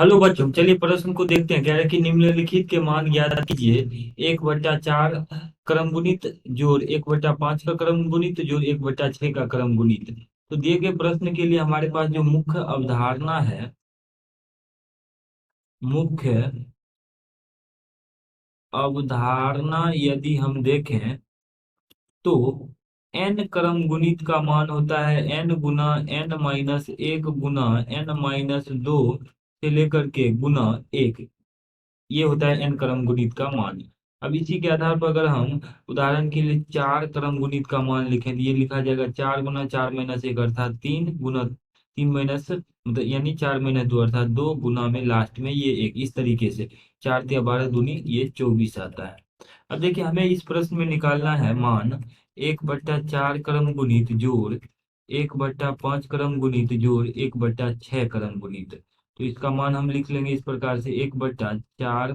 Hello बच्चों, चलिए प्रश्न को देखते हैं। कह रहे हैं कि निम्नलिखित के मान ज्ञात कीजिए। 1/4 क्रम गुणित जोड़ 1/5 का क्रम गुणित जोड़ 1/6 का क्रम गुणित। तो दिए गए प्रश्न के लिए हमारे पास जो मुख्य अवधारणा है, मुख्य अवधारणा यदि हम देखें तो n क्रम गुणित का मान होता है n गुना n-1 गुना n-2 से लेकर के गुना 1। ये होता है n क्रम गुणित का मान। अब इसी के आधार पर अगर हम उदाहरण के लिए 4 क्रम गुणित का मान लिखें तो ये लिखा जाएगा 4 गुना 4 - 1 अर्थात 3 गुना 3 मतलब यानी 4 - 2 अर्थात 2 गुना में लास्ट में ये 1। इस तरीके से 4 × 3 = 12 दूनी ये 24 आता है। अब देखिए, हमें इस प्रश्न में निकालना है मान 1/4 क्रम गुणित जोड़ 1/5 क्रम गुणित जोड़ 1/6 क्रम गुणित। तो इसका मान हम लिख लेंगे इस प्रकार से 1/4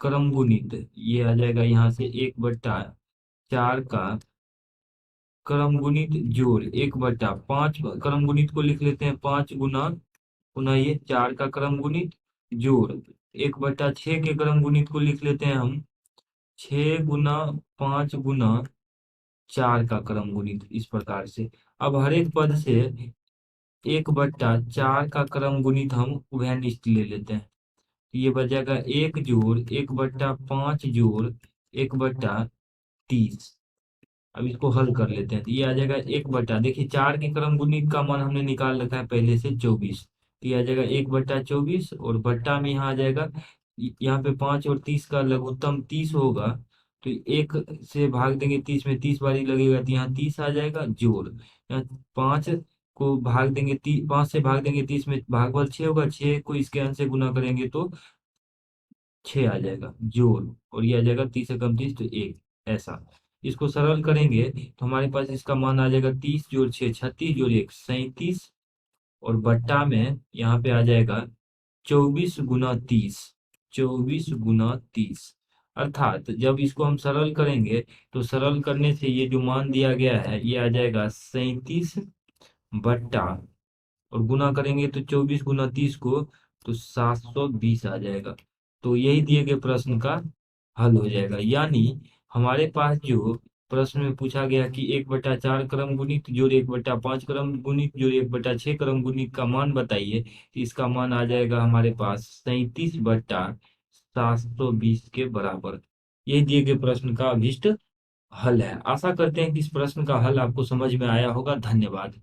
क्रम गुणित, ये आ जाएगा यहाँ से 1/4 का क्रम गुणित जोड़ 1/5 क्रम गुणित को लिख लेते हैं 5 गुना पुनः ये 4 का क्रम गुणित जोड़ 1/6 के क्रम गुणित को लिख लेते हैं हम 6 गुना 5 गुना 4 का क्रम गुणित। इस प्रकार से अब हर एक पद से 1/4 का क्रम गुणित हम उभयनिष्ठ ले लेते हैं। ये बचेगा 1 जोड़ 1/5 जोड़ 1/30। अब इसको हल कर लेते हैं तो ये आ जाएगा 1 बटा, देखिए 4 के क्रम गुणित का मान हमने निकाल रखा है पहले से 24। तो ये आ जाएगा 1/24 और बट्टा में यहाँ आ जाएगा, यहाँ पे 5 और 30 का लघुत्तम 30 होगा। तो 1 से भाग देंगे 30 में 30 बारी लगेगा तो यहाँ 30 आ जाएगा जोड़। यहाँ 5 को भाग देंगे 5 से भाग देंगे 30 में भागफल 6 होगा, 6 को इसके अंश से गुना करेंगे तो 6 आ जाएगा जोड़। और ये आ जाएगा 30 से कम 30 तो 1। ऐसा इसको सरल करेंगे तो हमारे पास इसका मान आ जाएगा 30 जोड़ 6 36 जोड़ 1 37। और बट्टा में यहाँ पे आ जाएगा 24 गुना 30। 24 गुना 30 अर्थात जब इसको हम सरल करेंगे तो सरल करने से ये जो मान दिया गया है ये आ जाएगा 37 बट्टा, और गुना करेंगे तो 24 गुना 30 को तो 720 आ जाएगा। तो यही दिए गए प्रश्न का हल हो जाएगा। यानी हमारे पास जो प्रश्न में पूछा गया कि 1/4 क्रम गुणित जोड़ 1/5 क्रम गुणित जोड़ 1/6 क्रम गुणित का मान बताइए, तो इसका मान आ जाएगा हमारे पास 37/720 के बराबर। यही दिए गए प्रश्न का अभिष्ट हल है। आशा करते हैं कि इस प्रश्न का हल आपको समझ में आया होगा। धन्यवाद।